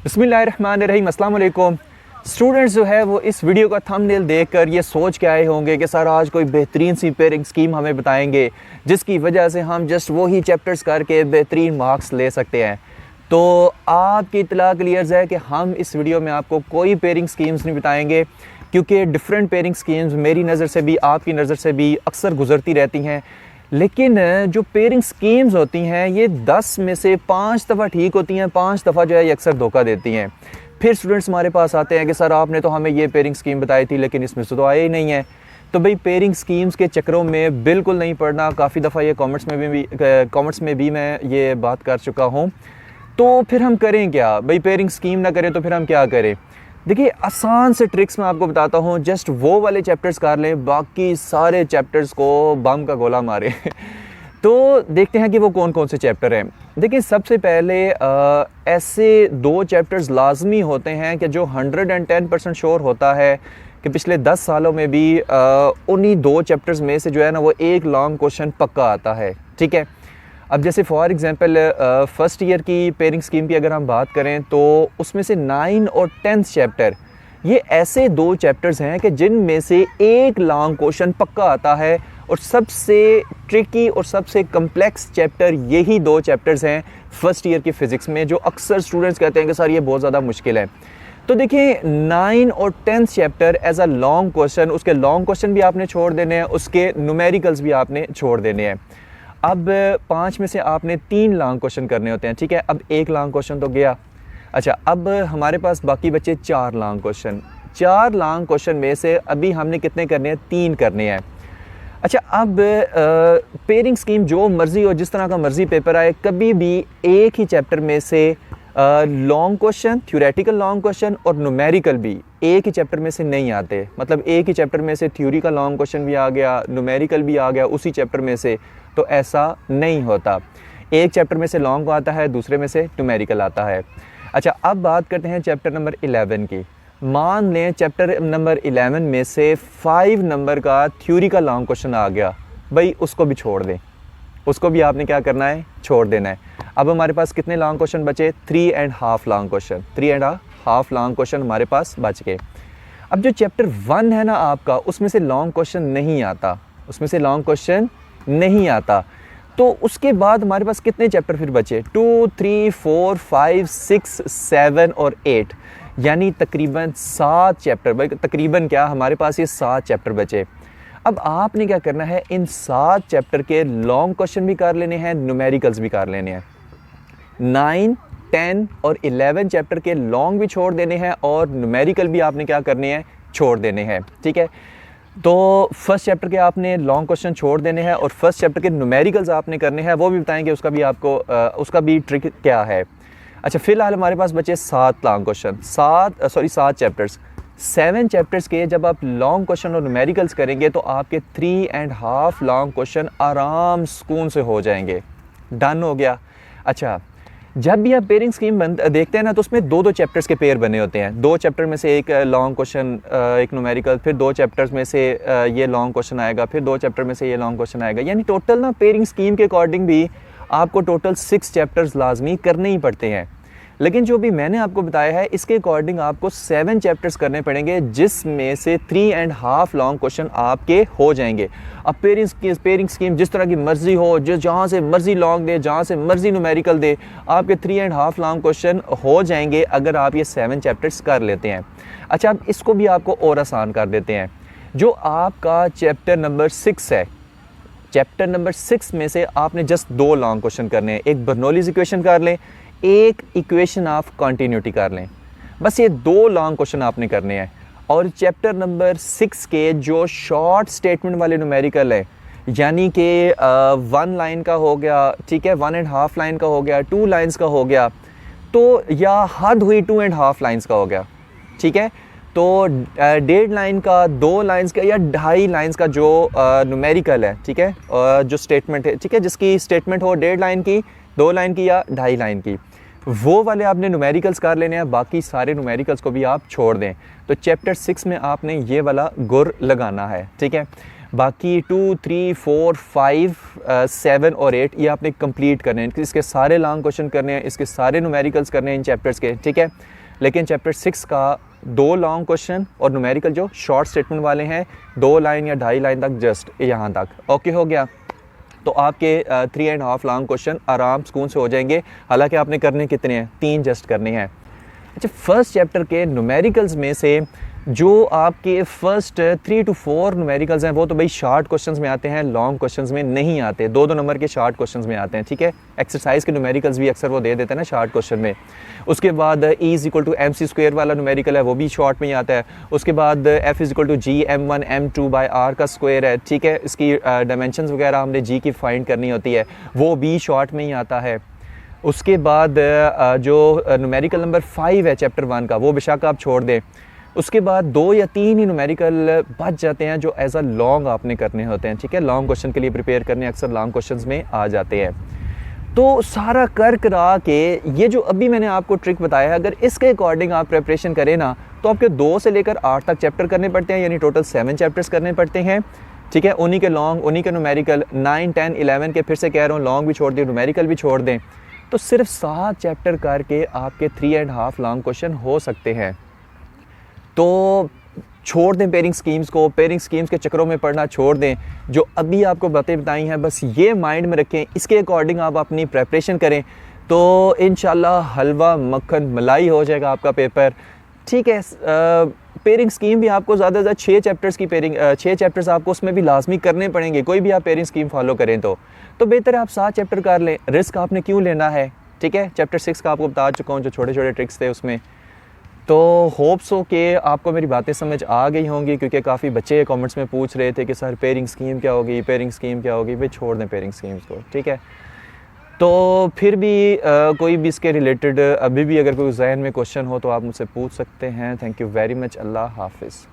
बिस्मिल्लाहिर्रहमानिर्रहीम, अस्सलाम वालेकुम। स्टूडेंट्स जो है वो इस वीडियो का थंबनेल देखकर ये सोच के आए होंगे कि सर आज कोई बेहतरीन सी पेयरिंग स्कीम हमें बताएंगे जिसकी वजह से हम जस्ट वही चैप्टर्स करके बेहतरीन मार्क्स ले सकते हैं। तो आपकी इत्तला क्लियर है कि हम इस वीडियो में आपको कोई पेयरिंग स्कीम्स नहीं बताएंगे, क्योंकि डिफरेंट पेयरिंग स्कीम्स मेरी नज़र से भी आपकी नज़र से भी अक्सर गुजरती रहती हैं। लेकिन जो पेयरिंग स्कीम्स होती हैं ये 10 में से 5 दफ़ा ठीक होती हैं, 5 दफ़ा जो है ये अक्सर धोखा देती हैं। फिर स्टूडेंट्स हमारे पास आते हैं कि सर आपने तो हमें ये पेयरिंग स्कीम बताई थी लेकिन इसमें से तो आया ही नहीं है। तो भाई पेयरिंग स्कीम्स के चक्करों में बिल्कुल नहीं पड़ना। काफ़ी दफ़ा ये कॉमेंट्स में भी मैं ये बात कर चुका हूँ। तो फिर हम करें क्या भाई? पेयरिंग स्कीम ना करें तो फिर हम क्या करें? देखिए, आसान से ट्रिक्स मैं आपको बताता हूँ। जस्ट वो वाले चैप्टर्स कर लें, बाकी सारे चैप्टर्स को बम का गोला मारे। तो देखते हैं कि वो कौन कौन से चैप्टर हैं। देखिए, सबसे पहले ऐसे 2 चैप्टर्स लाजमी होते हैं कि जो 110% श्योर होता है कि पिछले 10 सालों में भी उन्हीं 2 चैप्टर्स में से जो है ना वो एक लॉन्ग क्वेश्चन पक्का आता है। ठीक है, अब जैसे फॉर एग्ज़ाम्पल फ़र्स्ट ईयर की पेयरिंग स्कीम की अगर हम बात करें तो उसमें से 9 और 10th चैप्टर ये ऐसे 2 चैप्टर्स हैं कि जिनमें से एक लॉन्ग क्वेश्चन पक्का आता है। और सबसे ट्रिकी और सबसे कम्प्लेक्स चैप्टर यही 2 चैप्टर्स हैं फ़र्स्ट ईयर की फ़िज़िक्स में, जो अक्सर स्टूडेंट्स कहते हैं कि सर ये बहुत ज़्यादा मुश्किल है। तो देखिए, 9 और 10th chapter as a long question, उसके लॉन्ग क्वेश्चन भी आपने छोड़ देने हैं, उसके न्यूमेरिकल्स भी आपने छोड़ देने हैं। अब 5 में से आपने 3 लॉन्ग क्वेश्चन करने होते हैं। ठीक है, अब एक लॉन्ग क्वेश्चन तो गया। अच्छा, अब हमारे पास बाकी बचे 4 लॉन्ग क्वेश्चन। 4 लॉन्ग क्वेश्चन में से अभी हमने कितने करने हैं? 3 करने हैं। अच्छा, अब पेयरिंग स्कीम जो मर्ज़ी हो, जिस तरह का मर्ज़ी पेपर आए, कभी भी एक ही चैप्टर में से long question, theoretical long question और न्यूमेरिकल भी एक ही चैप्टर में से नहीं आते। मतलब एक ही चैप्टर में से थ्योरी का लॉन्ग क्वेश्चन भी आ गया, न्यूमेरिकल भी आ गया उसी चैप्टर में से, तो ऐसा नहीं होता। एक चैप्टर में से लॉन्ग आता है, दूसरे में से न्यूमेरिकल आता है। अच्छा, अब बात करते हैं चैप्टर नंबर 11 की। मान लें चैप्टर नंबर 11 में से 5 नंबर का थ्योरी का लॉन्ग क्वेश्चन आ गया, भाई उसको भी छोड़ दें, उसको भी आपने क्या करना है? छोड़ देना है। अब हमारे पास कितने लॉन्ग क्वेश्चन बचे? 3.5 लॉन्ग क्वेश्चन, 3.5 लॉन्ग क्वेश्चन हमारे पास बच गए। अब जो चैप्टर 1 है ना आपका, उसमें से लॉन्ग क्वेश्चन नहीं आता, उसमें से लॉन्ग क्वेश्चन नहीं आता। तो उसके बाद हमारे पास कितने चैप्टर फिर बचे? 2, 3, 4, 5, 6, 7 और 8, यानी तकरीबन 7 चैप्टर। भाई तकरीबन क्या, हमारे पास ये 7 चैप्टर बचे। अब आपने क्या करना है? इन 7 चैप्टर के लॉन्ग क्वेश्चन भी कर लेने हैं, न्यूमेरिकल्स भी कर लेने हैं। 9, 10 और 11 चैप्टर के लॉन्ग भी छोड़ देने हैं और न्यूमेरिकल भी आपने क्या करने हैं? छोड़ देने हैं। ठीक है, तो फर्स्ट चैप्टर के आपने लॉन्ग क्वेश्चन छोड़ देने हैं और फर्स्ट चैप्टर के न्यूमेरिकल्स आपने करने हैं, वो भी बताएंगे उसका भी आपको उसका भी ट्रिक क्या है। अच्छा, फिलहाल हमारे पास बचे 7 लॉन्ग क्वेश्चन, 7 चैप्टर्स। 7 चैप्टर्स के जब आप लॉन्ग क्वेश्चन और न्यूमेरिकल्स करेंगे तो आपके 3.5 लॉन्ग क्वेश्चन आराम सुकून से हो जाएंगे। डन हो गया। अच्छा, जब भी आप पेयरिंग स्कीम देखते हैं ना तो उसमें 2-2 चैप्टर्स के पेयर बने होते हैं। 2 चैप्टर में से एक लॉन्ग क्वेश्चन, एक न्यूमेरिकल, फिर 2 चैप्टर्स में से ये लॉन्ग क्वेश्चन आएगा, फिर 2 चैप्टर में से ये लॉन्ग क्वेश्चन आएगा। यानी टोटल ना पेयरिंग स्कीम के अकॉर्डिंग भी आपको टोटल 6 चैप्टर्स लाजमी करने ही पड़ते हैं। लेकिन जो भी मैंने आपको बताया है इसके अकॉर्डिंग आपको 7 चैप्टर्स करने पड़ेंगे, जिसमें से 3.5 लॉन्ग क्वेश्चन आपके हो जाएंगे। अब पेयरिंग स्कीम जिस तरह की मर्जी हो, जो जहाँ से मर्जी लॉन्ग दे, जहाँ से मर्जी न्यूमेरिकल दे, आपके 3.5 लॉन्ग क्वेश्चन हो जाएंगे अगर आप ये 7 चैप्टर्स कर लेते हैं। अच्छा, अब इसको भी आपको और आसान कर देते हैं। जो आपका चैप्टर नंबर 6 है, चैप्टर नंबर 6 में से आपने जस्ट 2 लॉन्ग क्वेश्चन करने हैं। एक बर्नौलीज़ इक्वेशन कर लें, एक इक्वेशन ऑफ कंटिन्यूटी कर लें। बस ये 2 लॉन्ग क्वेश्चन आपने करने हैं। और चैप्टर नंबर 6 के जो शॉर्ट स्टेटमेंट वाले न्यूमेरिकल है, यानी कि 1 लाइन का हो गया, ठीक है, 1.5 लाइन का हो गया, 2 लाइन्स का हो गया, तो या हद हुई 2.5 लाइन्स का हो गया। ठीक है, तो 1.5 लाइन का, 2 लाइन्स का या 2.5 लाइन्स का जो न्यूमेरिकल है, ठीक है, जो स्टेटमेंट है, ठीक है, जिसकी स्टेटमेंट हो 1.5 लाइन की, 2 लाइन की या 2.5 लाइन की, वो वाले आपने न्यूमेरिकल्स कर लेने हैं। बाकी सारे न्यूमेरिकल्स को भी आप छोड़ दें। तो चैप्टर 6 में आपने ये वाला गुर लगाना है। ठीक है, बाकी 2, 3, 4, 5, 7 और 8 ये आपने कंप्लीट करने हैं, इसके सारे लॉन्ग क्वेश्चन करने हैं, इसके सारे न्यूमेरिकल्स करने हैं इन चैप्टर्स के, ठीक है। लेकिन चैप्टर 6 का 2 लॉन्ग क्वेश्चन और न्यूमेरिकल जो शॉर्ट स्टेटमेंट वाले हैं 2 लाइन या 2.5 लाइन तक, जस्ट यहाँ तक ओके हो गया। तो आपके 3.5 लॉन्ग क्वेश्चन आराम सुकून से हो जाएंगे। हालांकि आपने करने कितने हैं, 3 जस्ट करने हैं। अच्छा, फर्स्ट चैप्टर के न्यूमेरिकल्स में से जो आपके फर्स्ट 3 to 4 न्यूमेरिकल्स हैं वो तो भाई शॉर्ट क्वेश्चंस में आते हैं, लॉन्ग क्वेश्चंस में नहीं आते, 2-2 नंबर के शॉर्ट क्वेश्चंस में आते हैं, ठीक है। एक्सरसाइज के न्यूमेरिकल्स भी अक्सर वो दे देते हैं ना शॉर्ट क्वेश्चन में। उसके बाद E=mc² वाला न्यूमेरिकल है, वो भी शॉर्ट में ही आता है। उसके बाद F=G(m1m2/r) का स्क्वायर है, ठीक है। इसकी डायमेंशंस वगैरह हमने G की फाइंड करनी होती है, वो भी शॉर्ट में ही आता है। उसके बाद जो न्यूमेरिकल नंबर 5 है चैप्टर 1 का, वो बेशक आप छोड़ दें। उसके बाद 2 या 3 ही न्यूमेरिकल बच जाते हैं जो एज अ लॉन्ग आपने करने होते हैं, ठीक है। लॉन्ग क्वेश्चन के लिए प्रिपेयर करने अक्सर लॉन्ग क्वेश्चंस में आ जाते हैं। तो सारा कर करा के ये जो अभी मैंने आपको ट्रिक बताया है, अगर इसके अकॉर्डिंग आप प्रिपरेशन करें ना, तो आपके 2 से लेकर 8 तक चैप्टर करने पड़ते हैं, यानी टोटल 7 चैप्टर्स करने पड़ते हैं, ठीक है। उन्हीं के लॉन्ग, उन्हीं के न्यूमेरिकल 9, 10, 11 के, फिर से कह रहा हूँ लॉन्ग भी छोड़ दें, न्यूमेरिकल भी छोड़ दें, तो सिर्फ 7 चैप्टर करके आपके 3.5 लॉन्ग क्वेश्चन हो सकते हैं। तो छोड़ दें पेयरिंग स्कीम्स को, पेयरिंग स्कीम्स के चक्करों में पढ़ना छोड़ दें। जो अभी आपको बातें बताई हैं बस ये माइंड में रखें, इसके अकॉर्डिंग आप अपनी प्रेपरेशन करें, तो इंशाल्लाह हलवा मक्खन मलाई हो जाएगा आपका पेपर, ठीक है। पेयरिंग स्कीम भी आपको ज़्यादा से ज़्यादा 6 चैप्टर्स की 6 चैप्टर्स आपको उसमें भी लाजमी करने पड़ेंगे, कोई भी आप पेयरिंग स्कीम फॉलो करें तो बेहतर है आप 7 चैप्टर कर लें। रिस्क आपने क्यों लेना है, ठीक है। चैप्टर 6 का आपको बता चुका हूँ जो छोटे छोटे ट्रिक्स थे उसमें। तो होप्स हो कि आपको मेरी बातें समझ आ गई होंगी, क्योंकि काफ़ी बच्चे कमेंट्स में पूछ रहे थे कि सर पेयरिंग स्कीम क्या होगी, पेयरिंग स्कीम क्या होगी। भाई छोड़ दें पेयरिंग स्कीम्स को, ठीक है। तो फिर भी कोई भी इसके रिलेटेड अभी भी अगर कोई जहन में क्वेश्चन हो तो आप मुझसे पूछ सकते हैं। Thank you very much. अल्लाह हाफिज़।